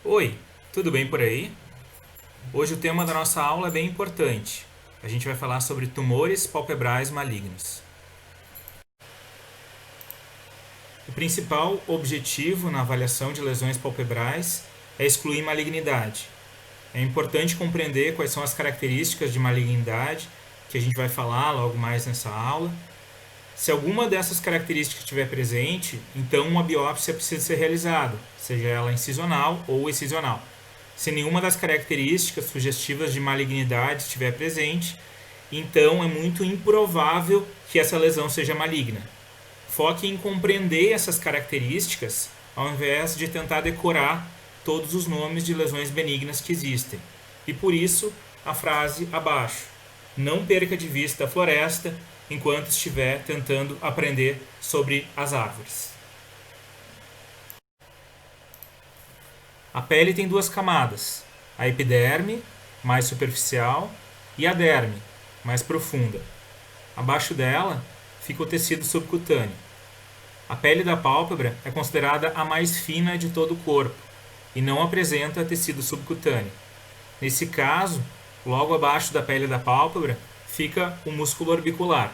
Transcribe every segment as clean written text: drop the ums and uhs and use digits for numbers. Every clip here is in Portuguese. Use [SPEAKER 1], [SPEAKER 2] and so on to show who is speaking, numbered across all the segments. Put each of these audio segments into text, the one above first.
[SPEAKER 1] Oi, tudo bem por aí? Hoje o tema da nossa aula é bem importante. A gente vai falar sobre tumores palpebrais malignos. O principal objetivo na avaliação de lesões palpebrais é excluir malignidade. É importante compreender quais são as características de malignidade, que a gente vai falar logo mais nessa aula. Se alguma dessas características estiver presente, então uma biópsia precisa ser realizada, seja ela incisional ou excisional. Se nenhuma das características sugestivas de malignidade estiver presente, então é muito improvável que essa lesão seja maligna. Foque em compreender essas características ao invés de tentar decorar todos os nomes de lesões benignas que existem. E por isso, a frase abaixo: não perca de vista a floresta enquanto estiver tentando aprender sobre as árvores. A pele tem duas camadas: a epiderme, mais superficial, e a derme, mais profunda. Abaixo dela fica o tecido subcutâneo. A pele da pálpebra é considerada a mais fina de todo o corpo e não apresenta tecido subcutâneo. Nesse caso, logo abaixo da pele da pálpebra fica o músculo orbicular.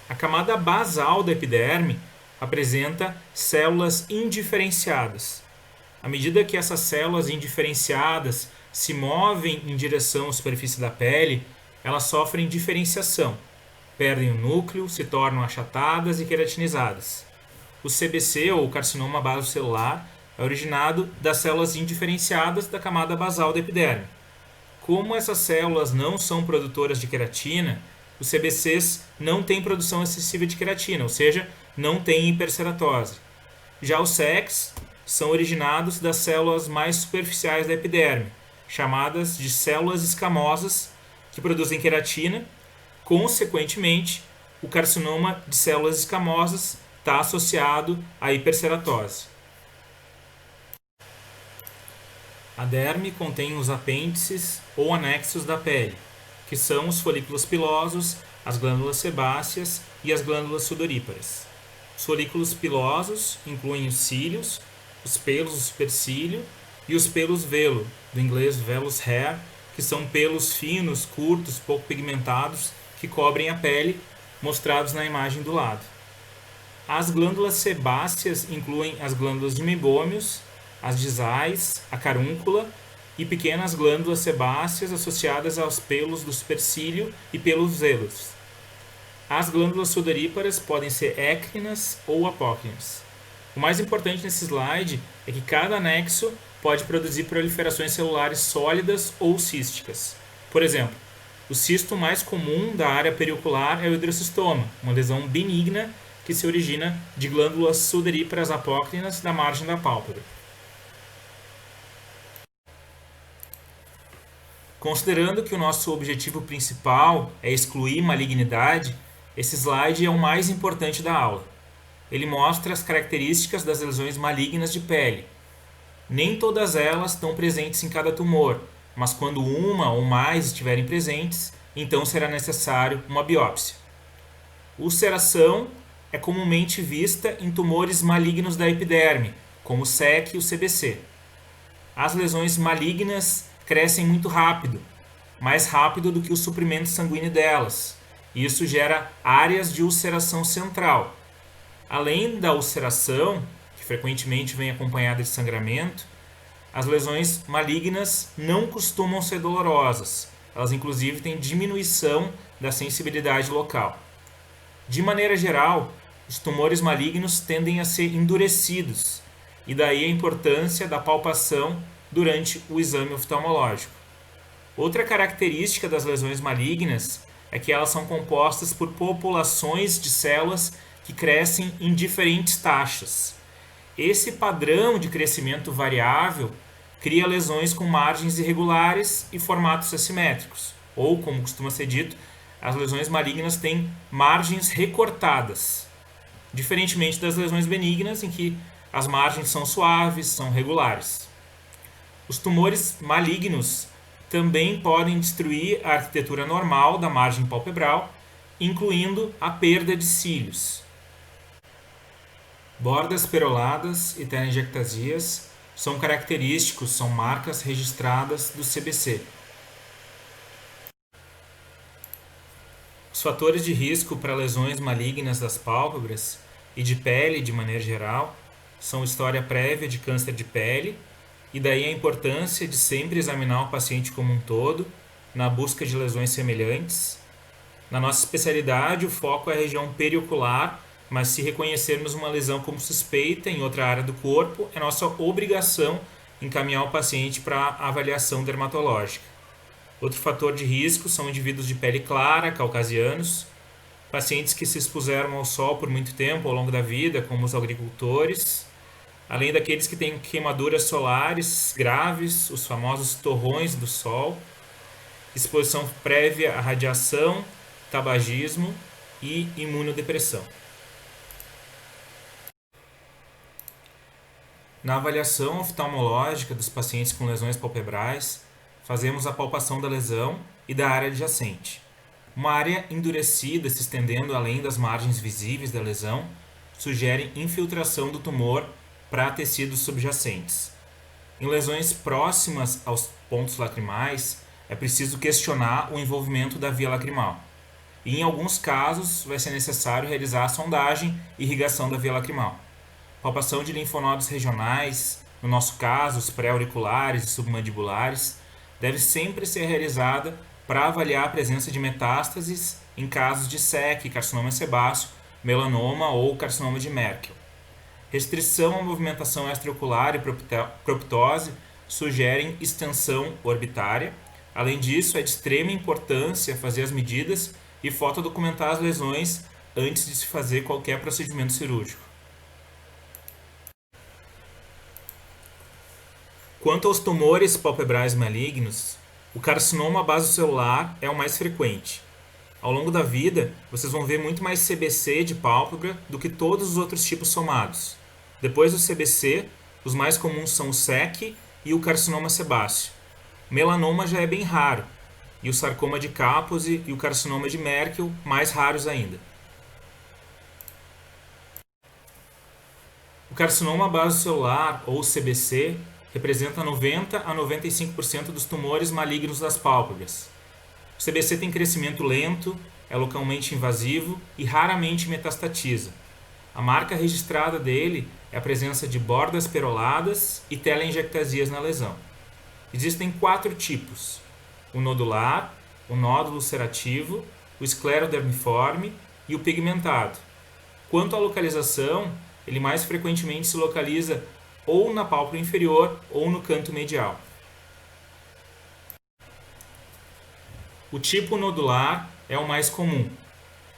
[SPEAKER 1] A camada basal da epiderme apresenta células indiferenciadas. À medida que essas células indiferenciadas se movem em direção à superfície da pele, elas sofrem diferenciação, perdem o núcleo, se tornam achatadas e queratinizadas. O CBC, ou carcinoma basocelular, é originado das células indiferenciadas da camada basal da epiderme. Como essas células não são produtoras de queratina, os CBCs não têm produção excessiva de queratina, ou seja, não têm hiperceratose. Já os SECs são originados das células mais superficiais da epiderme, chamadas de células escamosas, que produzem queratina. Consequentemente, o carcinoma de células escamosas está associado à hiperceratose. A derme contém os apêndices ou anexos da pele, que são os folículos pilosos, as glândulas sebáceas e as glândulas sudoríparas. Os folículos pilosos incluem os cílios, os pelos do supercílio e os pelos velo, do inglês vellus hair, que são pelos finos, curtos, pouco pigmentados, que cobrem a pele, mostrados na imagem do lado. As glândulas sebáceas incluem as glândulas de meibômios, as gisais, a carúncula e pequenas glândulas sebáceas associadas aos pelos do supercílio e pelos velos. As glândulas sudoríparas podem ser écrinas ou apócrinas. O mais importante nesse slide é que cada anexo pode produzir proliferações celulares sólidas ou císticas. Por exemplo, o cisto mais comum da área periocular é o hidrocistoma, uma lesão benigna que se origina de glândulas sudoríparas apócrinas da margem da pálpebra. Considerando que o nosso objetivo principal é excluir malignidade, esse slide é o mais importante da aula. Ele mostra as características das lesões malignas de pele. Nem todas elas estão presentes em cada tumor, mas quando uma ou mais estiverem presentes, então será necessário uma biópsia. Ulceração é comumente vista em tumores malignos da epiderme, como o SEC e o CBC. As lesões malignas crescem muito rápido, mais rápido do que o suprimento sanguíneo delas. Isso gera áreas de ulceração central. Além da ulceração, que frequentemente vem acompanhada de sangramento, as lesões malignas não costumam ser dolorosas. Elas, inclusive, têm diminuição da sensibilidade local. De maneira geral, os tumores malignos tendem a ser endurecidos, e daí a importância da palpação durante o exame oftalmológico. Outra característica das lesões malignas é que elas são compostas por populações de células que crescem em diferentes taxas. Esse padrão de crescimento variável cria lesões com margens irregulares e formatos assimétricos, ou, como costuma ser dito, as lesões malignas têm margens recortadas, diferentemente das lesões benignas, em que as margens são suaves, são regulares. Os tumores malignos também podem destruir a arquitetura normal da margem palpebral, incluindo a perda de cílios. Bordas peroladas e telangiectasias são característicos, são marcas registradas do CBC. Os fatores de risco para lesões malignas das pálpebras e de pele de maneira geral são história prévia de câncer de pele, e daí a importância de sempre examinar o paciente como um todo, na busca de lesões semelhantes. Na nossa especialidade, o foco é a região periocular, mas se reconhecermos uma lesão como suspeita em outra área do corpo, é nossa obrigação encaminhar o paciente para a avaliação dermatológica. Outro fator de risco são indivíduos de pele clara, caucasianos, pacientes que se expuseram ao sol por muito tempo ao longo da vida, como os agricultores, além daqueles que têm queimaduras solares graves, os famosos torrões do sol, exposição prévia à radiação, tabagismo e imunodepressão. Na avaliação oftalmológica dos pacientes com lesões palpebrais, fazemos a palpação da lesão e da área adjacente. Uma área endurecida se estendendo além das margens visíveis da lesão sugere infiltração do tumor para tecidos subjacentes. Em lesões próximas aos pontos lacrimais, é preciso questionar o envolvimento da via lacrimal. E em alguns casos, vai ser necessário realizar a sondagem e irrigação da via lacrimal. Palpação de linfonodos regionais, no nosso caso, os pré-auriculares e submandibulares, deve sempre ser realizada para avaliar a presença de metástases em casos de SEC, carcinoma sebáceo, melanoma ou carcinoma de Merkel. Restrição à movimentação extraocular e proptose sugerem extensão orbitária. Além disso, é de extrema importância fazer as medidas e fotodocumentar as lesões antes de se fazer qualquer procedimento cirúrgico. Quanto aos tumores palpebrais malignos, o carcinoma basocelular é o mais frequente. Ao longo da vida, vocês vão ver muito mais CBC de pálpebra do que todos os outros tipos somados. Depois do CBC, os mais comuns são o SEC e o carcinoma sebáceo. O melanoma já é bem raro, e o sarcoma de Kaposi e o carcinoma de Merkel mais raros ainda. O carcinoma basocelular, ou CBC, representa 90 a 95% dos tumores malignos das pálpebras. O CBC tem crescimento lento, é localmente invasivo e raramente metastatiza. A marca registrada dele é a presença de bordas peroladas e telangiectasias na lesão. Existem 4 tipos: o nodular, o nódulo ulcerativo, o esclerodermiforme e o pigmentado. Quanto à localização, ele mais frequentemente se localiza ou na pálpebra inferior ou no canto medial. O tipo nodular é o mais comum.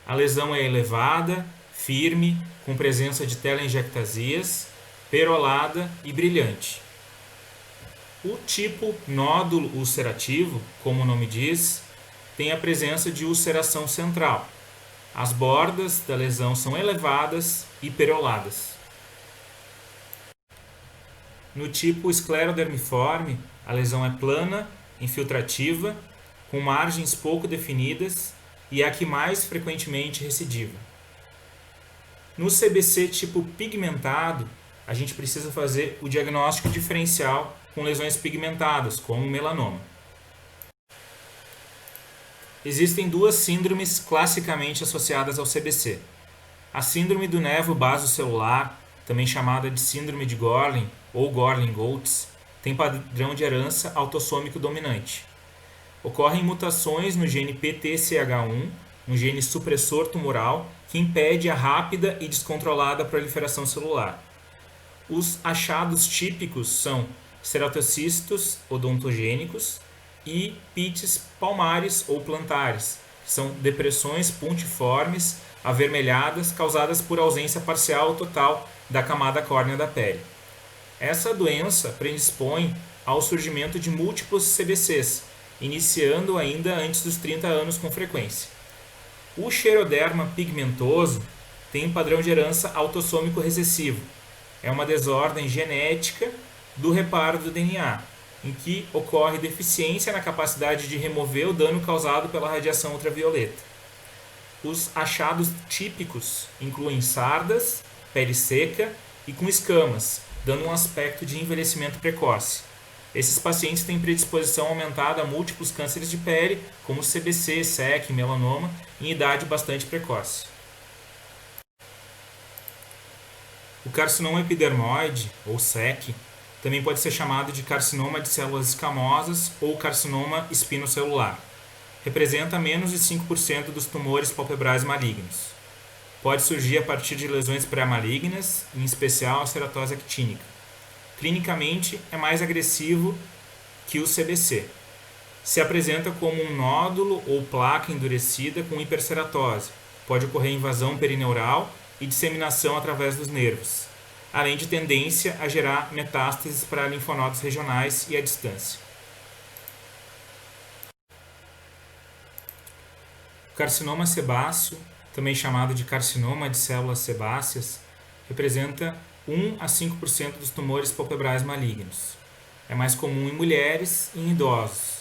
[SPEAKER 1] A lesão é elevada, firme, com presença de telangiectasias, perolada e brilhante. O tipo nódulo ulcerativo, como o nome diz, tem a presença de ulceração central. As bordas da lesão são elevadas e peroladas. No tipo esclerodermiforme, a lesão é plana, infiltrativa, com margens pouco definidas e é a que mais frequentemente recidiva. No CBC tipo pigmentado, a gente precisa fazer o diagnóstico diferencial com lesões pigmentadas, como o melanoma. Existem 2 síndromes classicamente associadas ao CBC. A síndrome do nervo basocelular, também chamada de síndrome de Gorlin ou Gorlin-Goltz, tem padrão de herança autossômico dominante. Ocorrem mutações no gene PTCH1, um gene supressor tumoral que impede a rápida e descontrolada proliferação celular. Os achados típicos são ceratocitos odontogênicos e pites palmares ou plantares, que são depressões pontiformes avermelhadas causadas por ausência parcial ou total da camada córnea da pele. Essa doença predispõe ao surgimento de múltiplos CBCs, iniciando ainda antes dos 30 anos com frequência. O xeroderma pigmentoso tem um padrão de herança autossômico recessivo. É uma desordem genética do reparo do DNA, em que ocorre deficiência na capacidade de remover o dano causado pela radiação ultravioleta. Os achados típicos incluem sardas, pele seca e com escamas, dando um aspecto de envelhecimento precoce. Esses pacientes têm predisposição aumentada a múltiplos cânceres de pele, como CBC, SEC, melanoma, em idade bastante precoce. O carcinoma epidermoide, ou SEC, também pode ser chamado de carcinoma de células escamosas ou carcinoma espinocelular. Representa menos de 5% dos tumores palpebrais malignos. Pode surgir a partir de lesões pré-malignas, em especial a ceratose actínica. Clinicamente, é mais agressivo que o CBC. Se apresenta como um nódulo ou placa endurecida com hiperceratose. Pode ocorrer invasão perineural e disseminação através dos nervos, além de tendência a gerar metástases para linfonodos regionais e à distância. O carcinoma sebáceo, também chamado de carcinoma de células sebáceas, representa 1 a 5% dos tumores palpebrais malignos. É mais comum em mulheres e em idosos.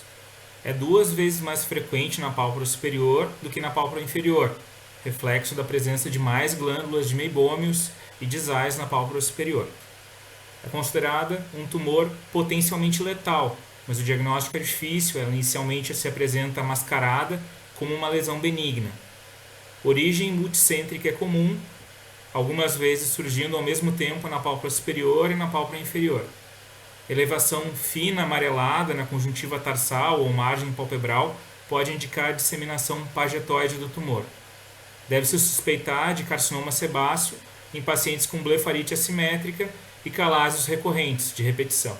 [SPEAKER 1] É 2 vezes mais frequente na pálpebra superior do que na pálpebra inferior, reflexo da presença de mais glândulas de meibômios e de sais na pálpebra superior. É considerada um tumor potencialmente letal, mas o diagnóstico é difícil, ela inicialmente se apresenta mascarada como uma lesão benigna. Origem multicêntrica é comum, algumas vezes surgindo ao mesmo tempo na pálpebra superior e na pálpebra inferior. Elevação fina amarelada na conjuntiva tarsal ou margem palpebral pode indicar disseminação pagetoide do tumor. Deve-se suspeitar de carcinoma sebáceo em pacientes com blefarite assimétrica e calásios recorrentes, de repetição.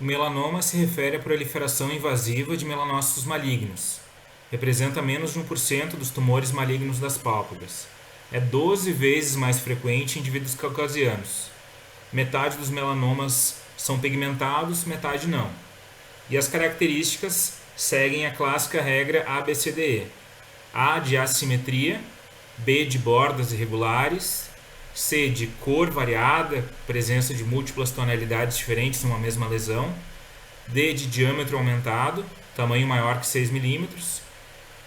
[SPEAKER 1] O melanoma se refere à proliferação invasiva de melanócitos malignos. Representa menos de 1% dos tumores malignos das pálpebras. É 12 vezes mais frequente em indivíduos caucasianos. Metade dos melanomas são pigmentados, metade não. E as características seguem a clássica regra ABCDE. A de assimetria, B de bordas irregulares, C de cor variada, presença de múltiplas tonalidades diferentes numa mesma lesão, D de diâmetro aumentado, tamanho maior que 6 mm,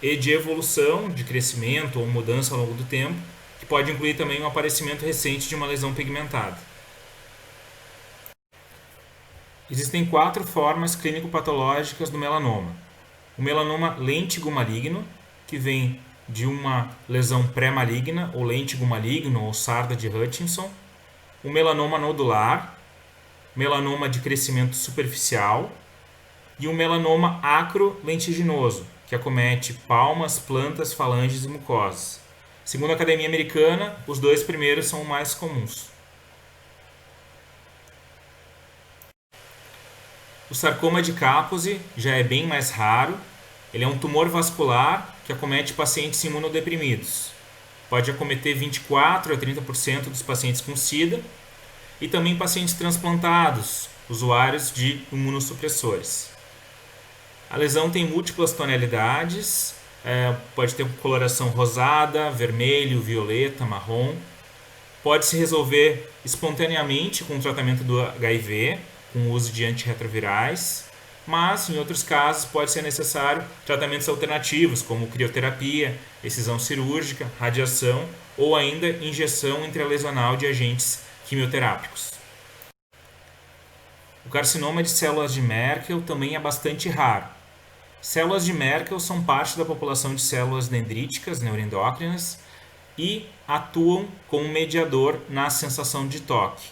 [SPEAKER 1] E de evolução, de crescimento ou mudança ao longo do tempo, que pode incluir também o aparecimento recente de uma lesão pigmentada. Existem 4 formas clínico-patológicas do melanoma. O melanoma lêntigo maligno, que vem de uma lesão pré-maligna, ou lêntigo maligno, ou sarda de Hutchinson. O melanoma nodular, melanoma de crescimento superficial e o melanoma acro-lentiginoso, que acomete palmas, plantas, falanges e mucosas. Segundo a Academia Americana, os 2 primeiros são os mais comuns. O sarcoma de Kaposi já é bem mais raro. Ele é um tumor vascular que acomete pacientes imunodeprimidos. Pode acometer 24 a 30% dos pacientes com SIDA e também pacientes transplantados, usuários de imunossupressores. A lesão tem múltiplas tonalidades, pode ter coloração rosada, vermelho, violeta, marrom. Pode se resolver espontaneamente com o tratamento do HIV, com o uso de antirretrovirais, mas em outros casos pode ser necessário tratamentos alternativos, como crioterapia, excisão cirúrgica, radiação ou ainda injeção intralesional de agentes quimioterápicos. O carcinoma de células de Merkel também é bastante raro. Células de Merkel são parte da população de células dendríticas neuroendócrinas e atuam como mediador na sensação de toque.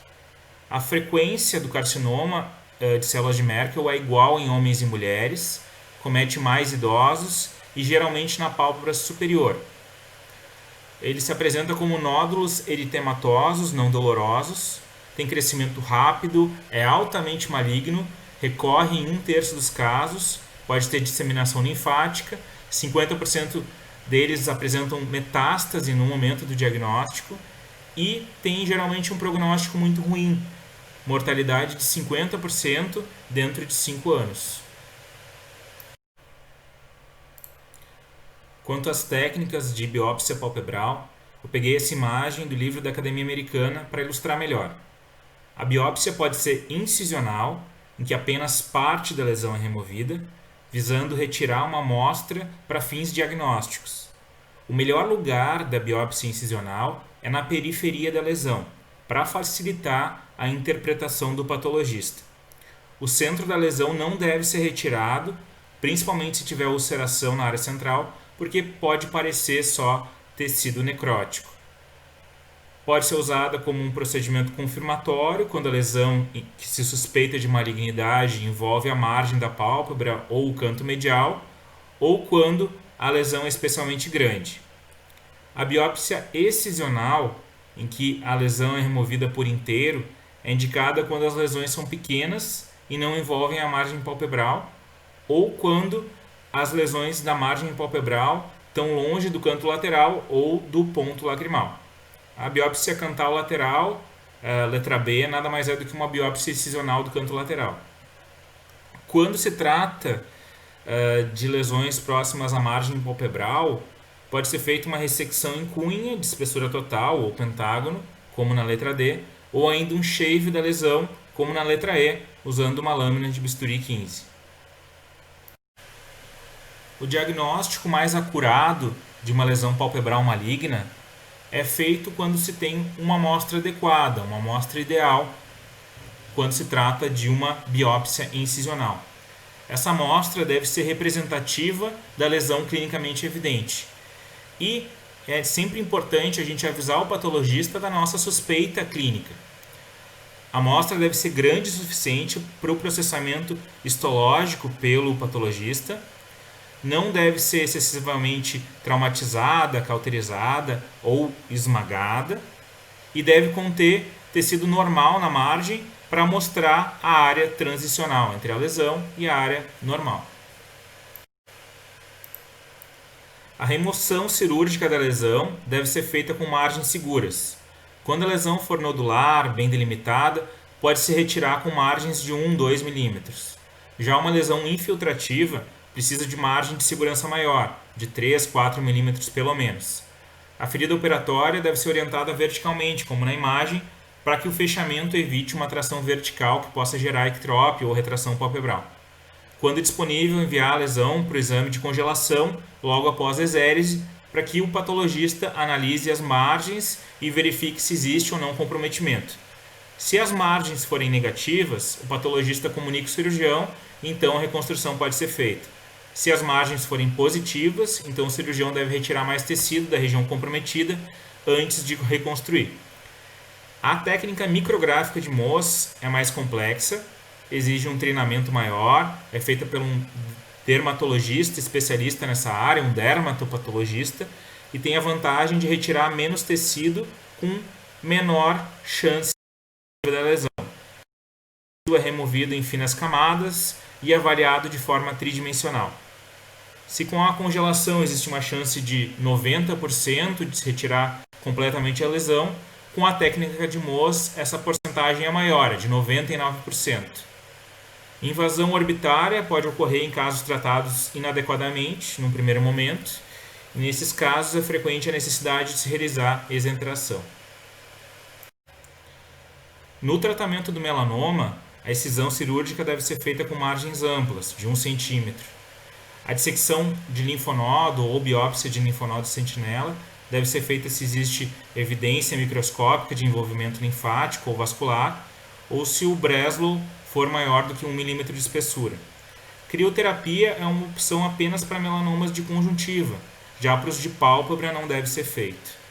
[SPEAKER 1] A frequência do carcinoma de células de Merkel é igual em homens e mulheres, comete mais idosos e geralmente na pálpebra superior. Ele se apresenta como nódulos eritematosos não dolorosos, tem crescimento rápido, é altamente maligno, recorre em 1/3 dos casos, pode ter disseminação linfática, 50% deles apresentam metástase no momento do diagnóstico e tem geralmente um prognóstico muito ruim, mortalidade de 50% dentro de 5 anos. Quanto às técnicas de biópsia palpebral, eu peguei essa imagem do livro da Academia Americana para ilustrar melhor. A biópsia pode ser incisional, em que apenas parte da lesão é removida, visando retirar uma amostra para fins diagnósticos. O melhor lugar da biópsia incisional é na periferia da lesão, para facilitar a interpretação do patologista. O centro da lesão não deve ser retirado, principalmente se tiver ulceração na área central, porque pode parecer só tecido necrótico. Pode ser usada como um procedimento confirmatório quando a lesão que se suspeita de malignidade envolve a margem da pálpebra ou o canto medial, ou quando a lesão é especialmente grande. A biópsia excisional, em que a lesão é removida por inteiro, é indicada quando as lesões são pequenas e não envolvem a margem palpebral, ou quando as lesões da margem palpebral estão longe do canto lateral ou do ponto lacrimal. A biópsia cantal lateral, letra B, nada mais é do que uma biópsia excisional do canto lateral. Quando se trata de lesões próximas à margem palpebral, pode ser feita uma ressecção em cunha de espessura total ou pentágono, como na letra D, ou ainda um shave da lesão, como na letra E, usando uma lâmina de bisturi 15. O diagnóstico mais acurado de uma lesão palpebral maligna é feito quando se tem uma amostra adequada, uma amostra ideal, quando se trata de uma biópsia incisional. Essa amostra deve ser representativa da lesão clinicamente evidente. E é sempre importante a gente avisar o patologista da nossa suspeita clínica. A amostra deve ser grande o suficiente para o processamento histológico pelo patologista, não deve ser excessivamente traumatizada, cauterizada ou esmagada e deve conter tecido normal na margem para mostrar a área transicional entre a lesão e a área normal. A remoção cirúrgica da lesão deve ser feita com margens seguras. Quando a lesão for nodular, bem delimitada, pode-se retirar com margens de 1-2 mm. Já uma lesão infiltrativa precisa de margem de segurança maior, de 3-4 mm pelo menos. A ferida operatória deve ser orientada verticalmente, como na imagem, para que o fechamento evite uma tração vertical que possa gerar ectrópio ou retração palpebral. Quando disponível, enviar a lesão para o exame de congelação logo após a exérese, para que o patologista analise as margens e verifique se existe ou não comprometimento. Se as margens forem negativas, o patologista comunica o cirurgião e então a reconstrução pode ser feita. Se as margens forem positivas, então o cirurgião deve retirar mais tecido da região comprometida antes de reconstruir. A técnica micrográfica de Mohs é mais complexa, exige um treinamento maior, é feita por um dermatologista especialista nessa área, um dermatopatologista, e tem a vantagem de retirar menos tecido com menor chance da lesão. O tecido é removido em finas camadas e avaliado de forma tridimensional. Se com a congelação existe uma chance de 90% de se retirar completamente a lesão, com a técnica de Mohs essa porcentagem é maior, é de 99%. Invasão orbitária pode ocorrer em casos tratados inadequadamente, num primeiro momento, e nesses casos é frequente a necessidade de se realizar exentração. No tratamento do melanoma, a excisão cirúrgica deve ser feita com margens amplas, de 1 cm. A dissecção de linfonodo ou biópsia de linfonodo sentinela deve ser feita se existe evidência microscópica de envolvimento linfático ou vascular, ou se o Breslow for maior do que 1 mm de espessura. Crioterapia é uma opção apenas para melanomas de conjuntiva, já para os de pálpebra não deve ser feito.